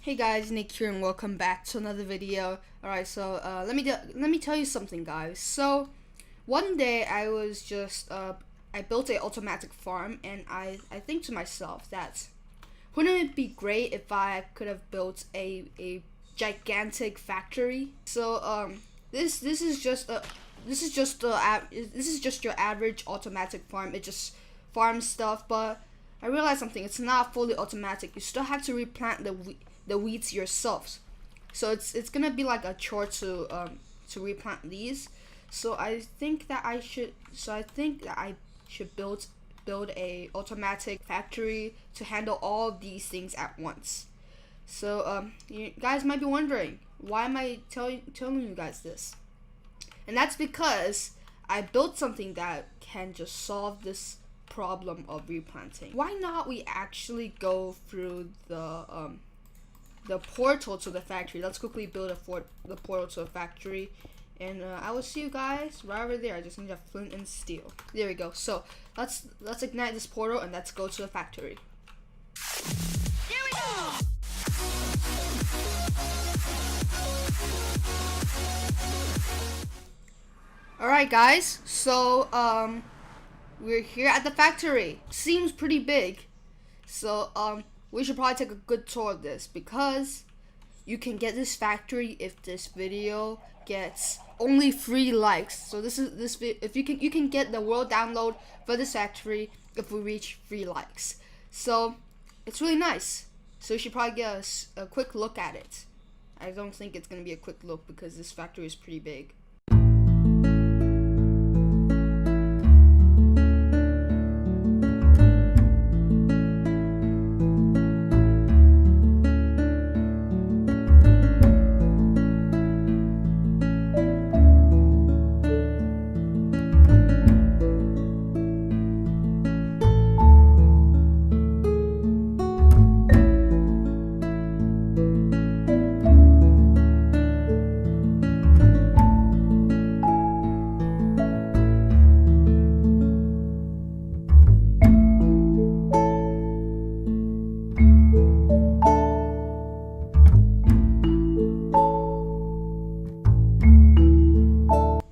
Hey guys, Nick here and welcome back to another video. Alright, so let me tell you something, guys. So one day I was just I built a automatic farm, and I think to myself that wouldn't it be great if I could have built a gigantic factory? So this is just your average automatic farm. It just farms stuff, but I realized something. It's not fully automatic. You still have to replant the weeds yourselves. So it's gonna be like a chore to replant these. So I think that I should build a automatic factory to handle all of these things at once. So you guys might be wondering, why am I telling you guys this? And that's because I built something that can just solve this problem of replanting. Why not we actually go through the portal to the factory? Let's quickly build the portal to a factory, and I will see you guys right over there. I just need a flint and steel. There we go. So let's ignite this portal and let's go to the factory. Here we go! Alright guys, so we're here at the factory. Seems pretty big. So we should probably take a good tour of this, because you can get this factory if this video gets only 3 likes. So if you can get the world download for this factory if we reach 3 likes. So it's really nice. So you should probably get a quick look at it. I don't think it's gonna be a quick look because this factory is pretty big.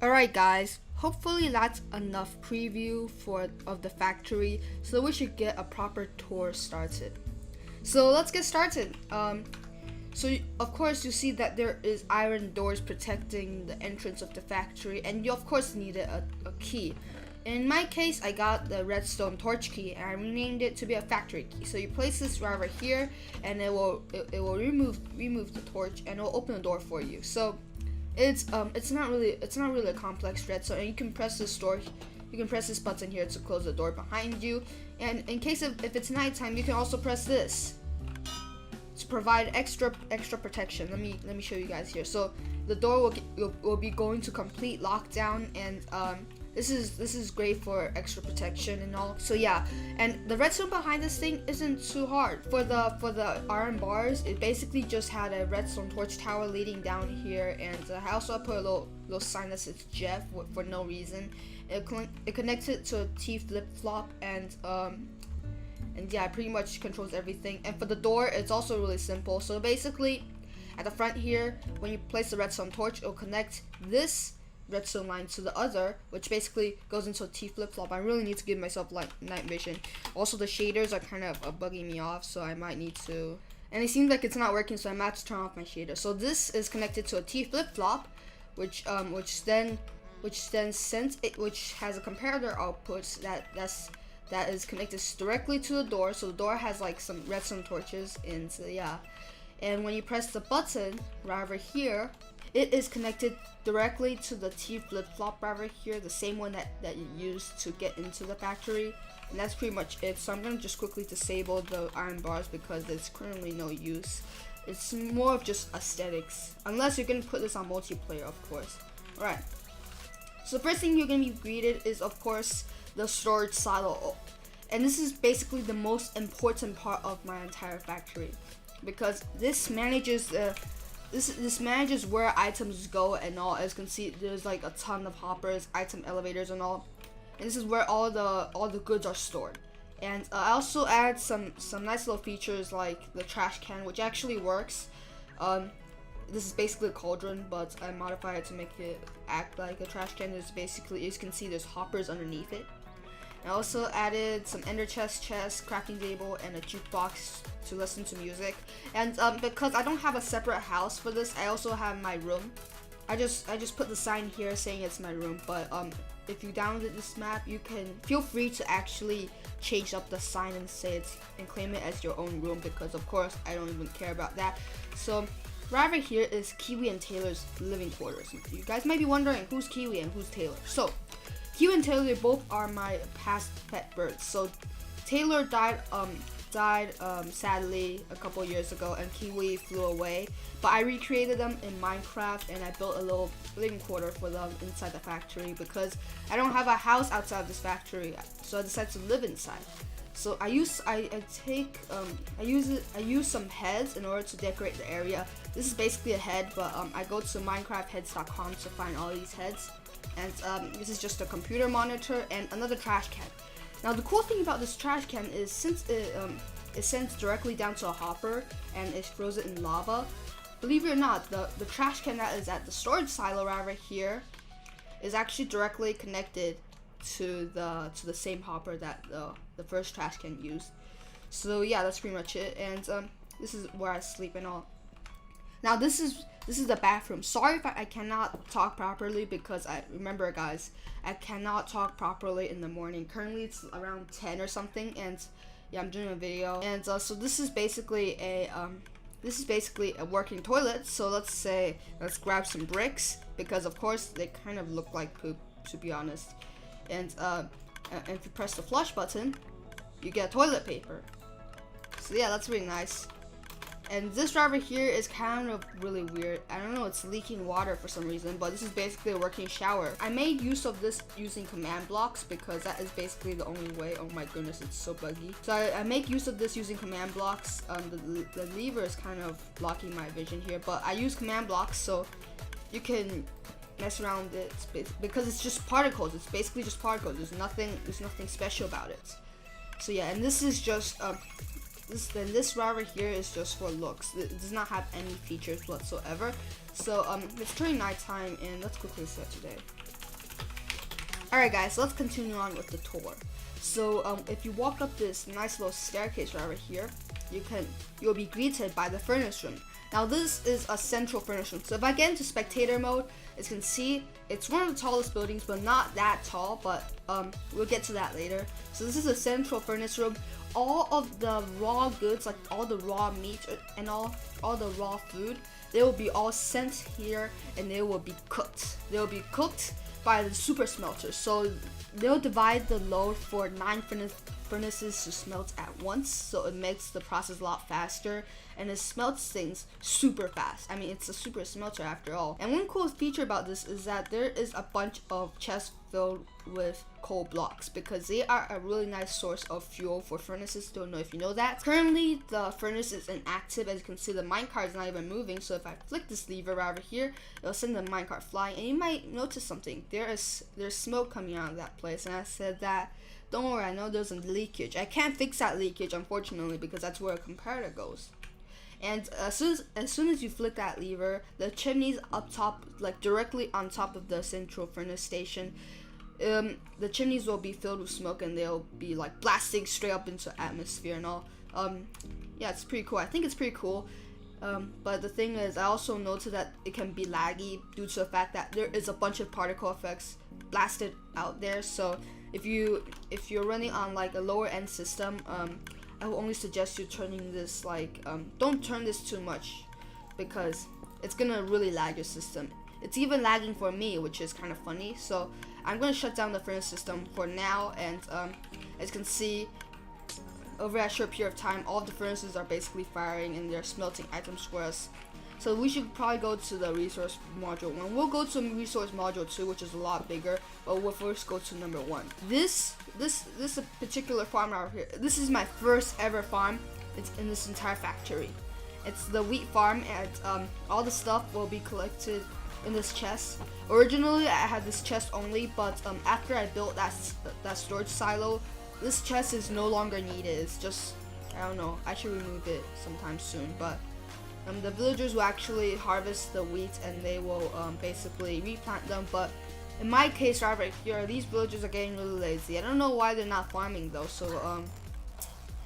Alright guys, hopefully that's enough preview of the factory, so we should get a proper tour started. So let's get started. So of course you see that there is iron doors protecting the entrance of the factory, and you of course needed a key. In my case, I got the Redstone Torch Key and I renamed it to be a factory key. So you place this right over here, and it will remove the torch, and it will open the door for you. So it's not really a complex redstone, and you can press this button here to close the door behind you. And in case if it's nighttime, you can also press this to provide extra protection. Let me show you guys here. So the door will be going to complete lockdown, and this is great for extra protection and all. So yeah, and the redstone behind this thing isn't too hard. For the iron bars, it basically just had a redstone torch tower leading down here, and I also put a little sign that says Jeff for no reason. It connected to a T flip-flop, and yeah, it pretty much controls everything. And for the door, it's also really simple. So basically, at the front here, when you place the redstone torch, it will connect this redstone line to the other, which basically goes into a T flip-flop. I really need to give myself like night vision. Also, the shaders are kind of bugging me off, so I might need to, and it seems like it's not working, so I might have to turn off my shader. So this is connected to a T flip-flop, which then has a comparator output that is connected directly to the door. So the door has like some redstone torches, and so yeah, and when you press the button right over here, it is connected directly to the T flip-flop right over here, the same one that you used to get into the factory. And that's pretty much it. So I'm going to just quickly disable the iron bars because there's currently no use. It's more of just aesthetics, unless you're going to put this on multiplayer, of course. Alright, so the first thing you're going to be greeted is, of course, the storage silo. And this is basically the most important part of my entire factory, because this manages this manages where items go and all. As you can see, there's like a ton of hoppers, item elevators and all, and this is where all the goods are stored. And I also add some nice little features like the trash can, which actually works. This is basically a cauldron, but I modify it to make it act like a trash can. There's basically, as you can see, there's hoppers underneath it. I also added some ender chest, crafting table, and a jukebox to listen to music. And because I don't have a separate house for this, I also have my room. I just put the sign here saying it's my room. But if you download this map, you can feel free to actually change up the sign and say it's and claim it as your own room, because of course I don't even care about that. So right over here is Kiwi and Taylor's living quarters. You guys might be wondering who's Kiwi and who's Taylor. So Kiwi and Taylor, they both are my past pet birds. So Taylor died sadly a couple years ago, and Kiwi flew away. But I recreated them in Minecraft, and I built a little living quarter for them inside the factory because I don't have a house outside of this factory. So I decided to live inside. So I use some heads in order to decorate the area. This is basically a head, but I go to minecraftheads.com to find all these heads. And this is just a computer monitor and another trash can. Now the cool thing about this trash can is since it sends directly down to a hopper and it throws it in lava, believe it or not, the trash can that is at the storage silo right over here is actually directly connected to the same hopper that the first trash can used. So yeah, that's pretty much it. And this is where I sleep and all. Now this is the bathroom. Sorry if I cannot talk properly, because remember guys, I cannot talk properly in the morning. Currently it's around 10 or something, and yeah, I'm doing a video. And so this is basically a working toilet. So let's grab some bricks, because of course they kind of look like poop, to be honest. And if you press the flush button, you get toilet paper. So yeah, that's really nice. And this right over here is kind of really weird. I don't know, it's leaking water for some reason, but this is basically a working shower. I made use of this using command blocks because that is basically the only way. Oh my goodness, it's so buggy. So I make use of this using command blocks. The lever is kind of blocking my vision here, but I use command blocks so you can mess around with it because it's just particles. It's basically just particles. There's nothing special about it. So yeah, and this is just this right over here is just for looks. It does not have any features whatsoever. So it's turning nighttime, and let's quickly set today. Alright guys, so let's continue on with the tour. So if you walk up this nice little staircase right over here, you'll be greeted by the furnace room. Now this is a central furnace room. So if I get into spectator mode, as you can see, it's one of the tallest buildings, but not that tall, but we'll get to that later. So this is a central furnace room. All of the raw goods, like all the raw meat and all the raw food, they will be all sent here and they will be cooked. They will be cooked by the super smelter. So they'll divide the load for 9 furnaces to smelt at once, so it makes the process a lot faster, and it smelts things super fast. I mean, it's a super smelter after all. And one cool feature about this is that there is a bunch of chests filled with coal blocks, because they are a really nice source of fuel for furnaces. Don't know if you know that. Currently the furnace is inactive. As you can see, the minecart is not even moving, so if I flick this lever right over here, it'll send the minecart flying. And you might notice something. There's smoke coming out of that place, and I said that don't worry, I know there's a leakage. I can't fix that leakage, unfortunately, because that's where a comparator goes. And as soon as you flick that lever, the chimneys up top, like directly on top of the central furnace station, the chimneys will be filled with smoke, and they'll be like blasting straight up into atmosphere and all. Yeah, it's pretty cool. I think it's pretty cool. But the thing is, I also noted that it can be laggy due to the fact that there is a bunch of particle effects blasted out there. So if you're running on like a lower end system, I will only suggest you turning this like don't turn this too much, because it's gonna really lag your system. It's even lagging for me, which is kind of funny. So I'm gonna shut down the furnace system for now, and as you can see, over a short period of time, all of the furnaces are basically firing and they're smelting items for us. So we should probably go to the resource module 1. We'll go to resource module 2, which is a lot bigger, but we'll first go to number 1. This particular farm out here, this is my first ever farm. It's in this entire factory. It's the wheat farm, and all the stuff will be collected in this chest. Originally I had this chest only, but after I built that storage silo, this chest is no longer needed. It's just, I don't know, I should remove it sometime soon, but the villagers will actually harvest the wheat and they will basically replant them. But in my case right here, these villagers are getting really lazy. I don't know why they're not farming though, so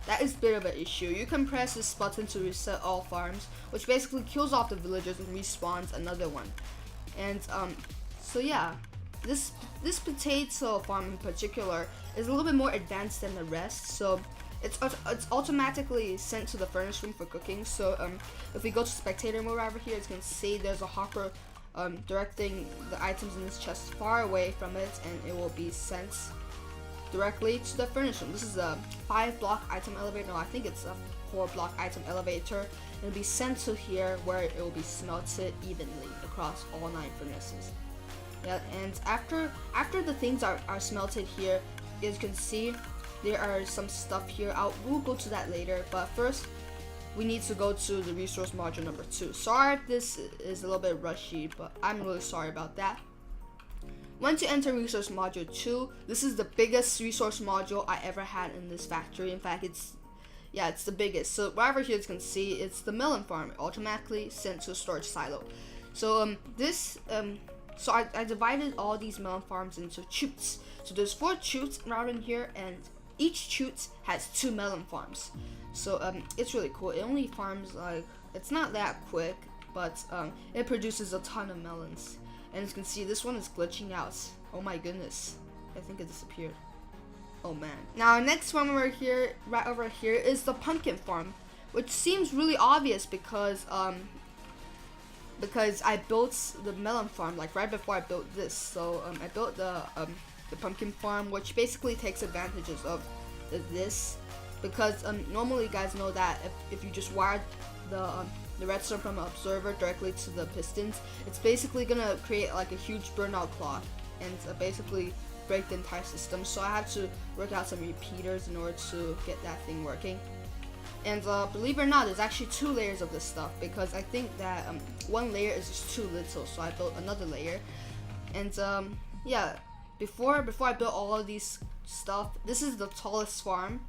that is a bit of an issue. You can press this button to reset all farms, which basically kills off the villagers and respawns another one. And so yeah, this potato farm in particular is a little bit more advanced than the rest. So it's automatically sent to the furnace room for cooking. So if we go to spectator mode over here, you can see there's a hopper directing the items in this chest far away from it, and it will be sent directly to the furnace room. This is a 5-block item elevator. No, I think it's a 4-block item elevator. It'll be sent to here where it will be smelted evenly across all 9 furnaces. Yeah, and after the things are smelted here, as you can see, there are some stuff here. We'll go to that later, but first we need to go to the resource module number 2. Sorry if this is a little bit rushy, but I'm really sorry about that. Once you enter resource module 2, this is the biggest resource module I ever had in this factory. In fact, it's the biggest. So right over here you can see it's the Melon Farm, automatically sent to a storage silo. So so I divided all these melon farms into chutes. So there's 4 chutes right in here, and each chute has 2 melon farms. So it's really cool. It only farms like, it's not that quick, but it produces a ton of melons. And as you can see, this one is glitching out. Oh my goodness, I think it disappeared. Oh man. Now next one right over here is the pumpkin farm, which seems really obvious because I built the melon farm like right before I built this. So I built the pumpkin farm, which basically takes advantages of this, because normally you guys know that if you just wire the redstone from an observer directly to the pistons, it's basically gonna create like a huge burnout clock and basically break the entire system. So I have to work out some repeaters in order to get that thing working. And believe it or not, there's actually 2 layers of this stuff, because I think that 1 layer is just too little, so I built another layer. And yeah, before I built all of these stuff, this is the tallest farm.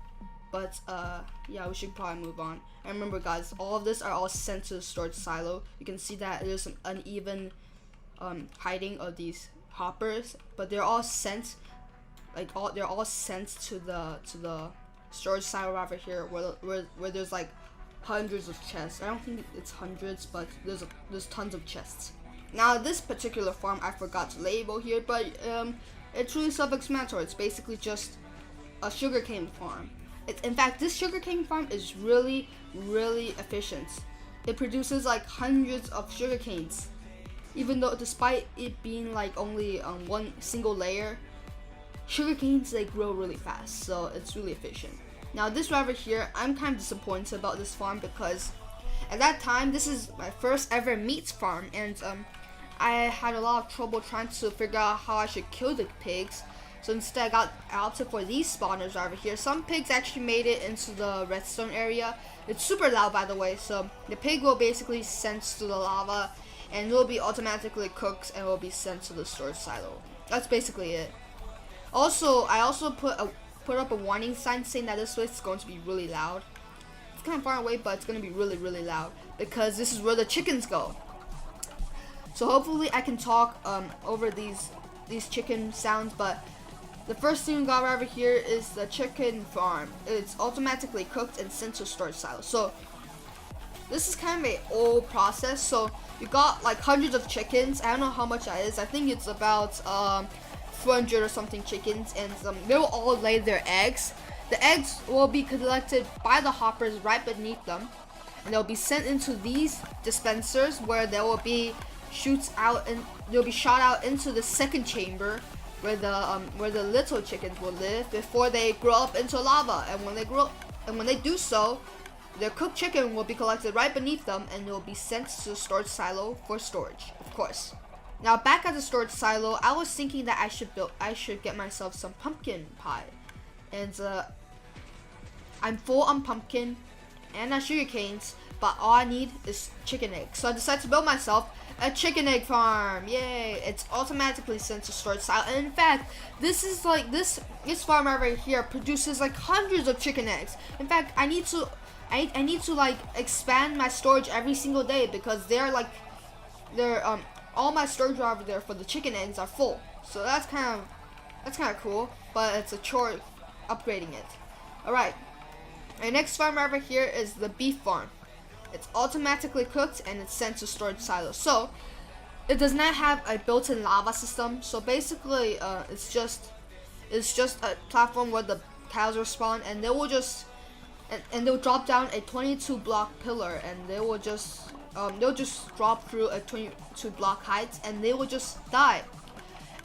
But yeah, we should probably move on. And remember guys, all of this are all sent to the storage silo. You can see that there's some uneven hiding of these hoppers, but they're all sent they're all sent to the storage silo over here where there's like hundreds of chests. I don't think it's hundreds, but there's tons of chests. Now this particular farm I forgot to label here, but it's really self-explanatory. It's basically just a sugarcane farm. In fact, this sugarcane farm is really efficient. It produces like hundreds of sugarcanes, even though despite it being like only 1 single layer, sugarcanes, they grow really fast, so it's really efficient. Now this right over here, I'm kind of disappointed about this farm, because at that time this is my first ever meat farm, and I had a lot of trouble trying to figure out how I should kill the pigs. So instead I opted for these spawners over here. Some pigs actually made it into the redstone area. It's super loud, by the way, so the pig will basically sent to the lava and it will be automatically cooked and will be sent to the storage silo. That's basically it. Also, I also put up a warning sign saying that this place is going to be really loud. It's kind of far away, but it's going to be really loud, because this is where the chickens go. So hopefully I can talk over these chicken sounds, but the first thing we got right over here is the chicken farm. It's automatically cooked and sent to storage silo. So this is kind of an old process. So you got like hundreds of chickens. I don't know how much that is. I think it's about 400 or something chickens, and they will all lay their eggs. The eggs will be collected by the hoppers right beneath them, and they'll be sent into these dispensers where they will be they'll be shot out into the second chamber, where the little chickens will live before they grow up into lava. And when they do so, their cooked chicken will be collected right beneath them, and it will be sent to the storage silo for storage, of course. Now back at the storage silo, I was thinking that I should get myself some pumpkin pie, and I'm full on pumpkin and sugar canes, but all I need is chicken eggs. So I decided to build myself a chicken egg farm. Yay! It's automatically sent to storage silo. And in fact, this is like this farm right here produces like hundreds of chicken eggs. In fact, I need to like expand my storage every single day because all my storage over there for the chicken eggs are full. So that's kind of cool, but it's a chore upgrading it. All right. Our next farm over here is the beef farm. It's automatically cooked and it's sent to storage silos. So it does not have a built-in lava system. So basically, it's just a platform where the cows are spawned, and they will just and they'll drop down a 22 block pillar, and they'll just drop through a 22 block height, and they will just die.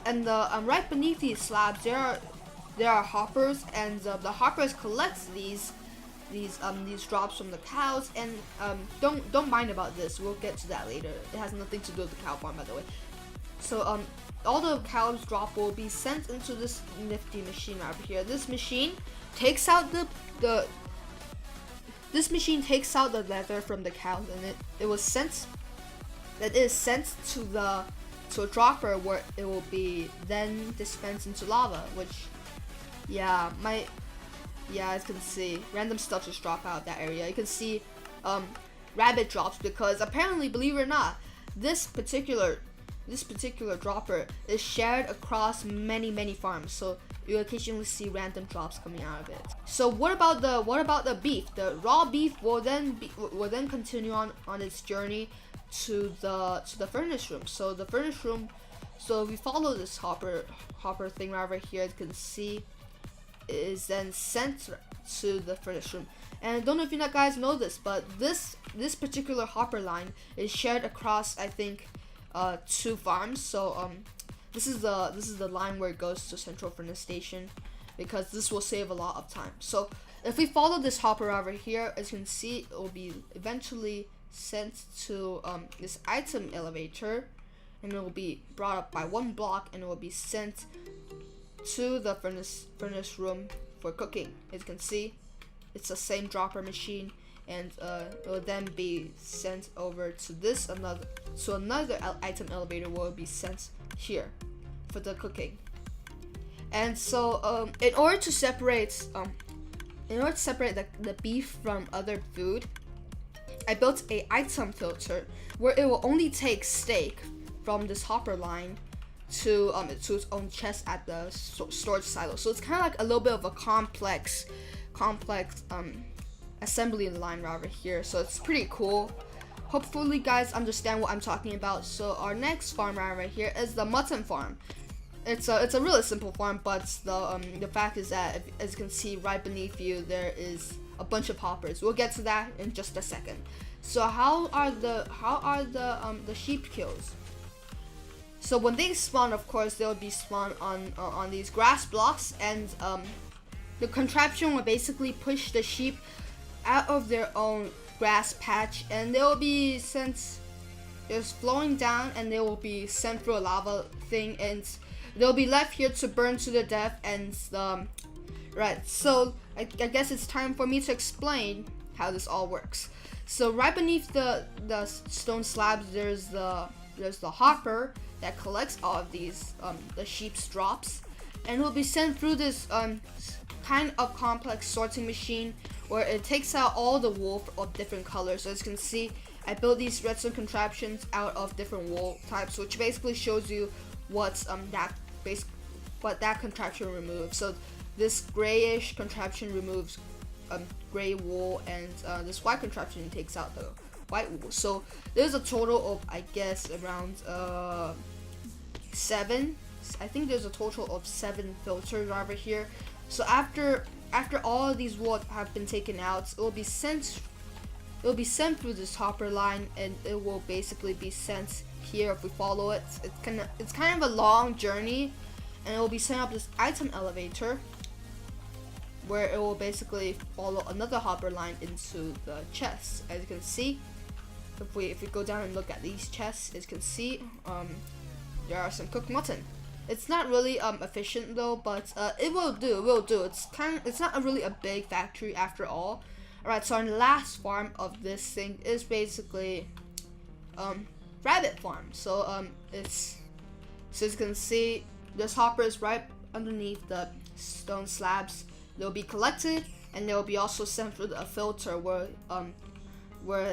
And right beneath these slabs, there are hoppers, and the hoppers collect these drops from the cows, and don't mind about this. We'll get to that later. It has nothing to do with the cow farm, by the way. So all the cows drop will be sent into this nifty machine over here. This machine takes out the leather from the cows, and it is sent to a dropper where it will be then dispensed into lava, which as you can see, random stuff just drop out of that area. You can see rabbit drops because apparently, believe it or not, this particular dropper is shared across many farms. So you occasionally see random drops coming out of it. So what about the beef? The raw beef will then continue on its journey to the furnace room. So the furnace room. So if we follow this hopper thing right over here, you can see is then sent to the furnace room. And I don't know if you guys know this, but this particular hopper line is shared across, I think, 2 farms. So this is the line where it goes to Central Furnace Station, because this will save a lot of time. So if we follow this hopper over here, as you can see, it will be eventually sent to this item elevator, and it will be brought up by 1 block, and it will be sent to the furnace room for cooking. As you can see, it's the same dropper machine, and it will then be sent over to another item elevator, where it will be sent here for the cooking. And so in order to separate the beef from other food, I built a item filter where it will only take steak from this hopper line to its own chest at the storage silo. So it's kind of like a little bit of a complex assembly line right over here. So it's pretty cool. Hopefully guys understand what I'm talking about. So our next farm right here is the Mutton Farm. It's a really simple farm, but the fact is that, as you can see right beneath you, there is a bunch of hoppers. We'll get to that in just a second. So how are the sheep kills? So when they spawn, of course, they'll be spawned on these grass blocks, and the contraption will basically push the sheep out of their own grass patch, and they will be sent just flowing down, and they will be sent through a lava thing, and they'll be left here to burn to their death. And right, so I guess it's time for me to explain how this all works. So right beneath the stone slabs, there's the hopper that collects all of these the sheep's drops, and will be sent through this kind of complex sorting machine where it takes out all the wool of different colors. So as you can see, I built these redstone contraptions out of different wool types, which basically shows you what that contraption removes. So this grayish contraption removes gray wool, and this white contraption takes out the white wool. So there's a total of, I guess, around 7. I think there's a total of 7 filters over here. So after all of these wool have been taken out, it will be sent through this hopper line, and it will basically be sent here if we follow it. It's kind of a long journey, and it will be sent up this item elevator, where it will basically follow another hopper line into the chest. As you can see, if we go down and look at these chests, as you can see, there are some cooked mutton. It's not really efficient though, but it will do. It's not really a big factory after all. Alright, so our last farm of this thing is basically rabbit farm. So it's, so as you can see, this hopper is right underneath the stone slabs. They'll be collected, and they'll be also sent through a filter where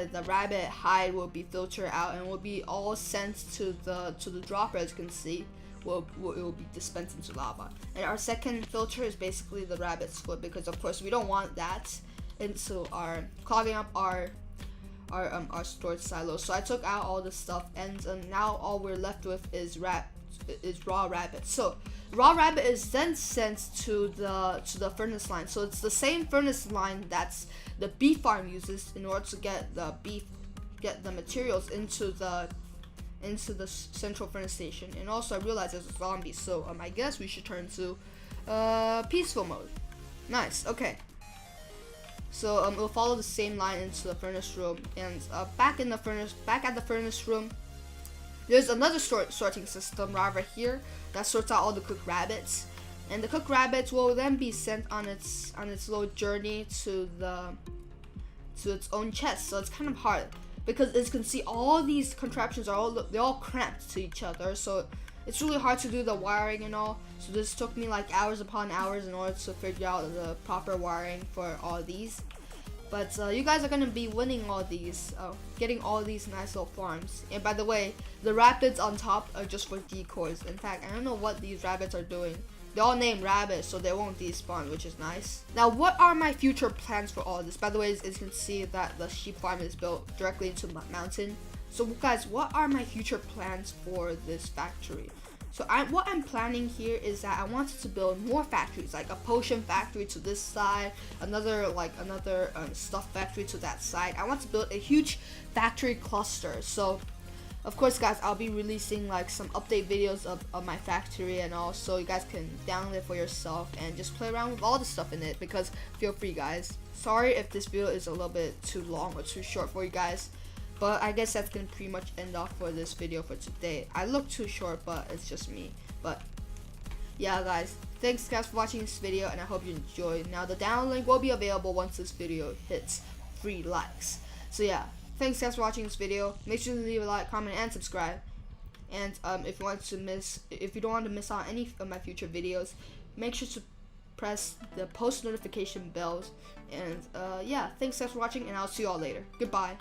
the rabbit hide will be filtered out and will be all sent to the dropper. As you can see, it will be dispensed into lava. And our second filter is basically the rabbit's foot, because of course we don't want that into our clogging up our storage silos. So I took out all the stuff, and now all we're left with is raw rabbit. So raw rabbit is then sent to the furnace line. So it's the same furnace line that's the beef farm uses in order to get the materials into the central furnace station. And also I realized there's a zombie, so I guess we should turn to peaceful mode. Nice. Okay. So we'll follow the same line into the furnace room, and back at the furnace room, there's another sorting system right over here that sorts out all the cooked rabbits, and the cooked rabbits will then be sent on its little journey to its own chest. So it's kind of hard because, as you can see, all these contraptions are all cramped to each other. So it's really hard to do the wiring and all. So this took me like hours upon hours in order to figure out the proper wiring for all these. But you guys are gonna be winning all these, getting all these nice little farms. And by the way, the rabbits on top are just for decoys. In fact, I don't know what these rabbits are doing. They're all named rabbits, so they won't despawn, which is nice. Now, what are my future plans for all this? By the way, as you can see that the sheep farm is built directly into the mountain. So guys, what are my future plans for this factory? So what I'm planning here is that I wanted to build more factories, like a potion factory to this side, another stuff factory to that side. I want to build a huge factory cluster. So of course guys, I'll be releasing like some update videos of my factory and all, so you guys can download it for yourself and just play around with all the stuff in it, because feel free guys. Sorry if this video is a little bit too long or too short for you guys. But I guess that's gonna pretty much end off for this video for today. I look too short, but it's just me. But yeah guys, thanks guys for watching this video, and I hope you enjoyed. Now the download link will be available once this video hits 3 likes. So yeah, thanks guys for watching this video. Make sure to leave a like, comment, and subscribe. And if you don't want to miss out any of my future videos, make sure to press the post notification bells. And yeah, thanks guys for watching, and I'll see you all later. Goodbye.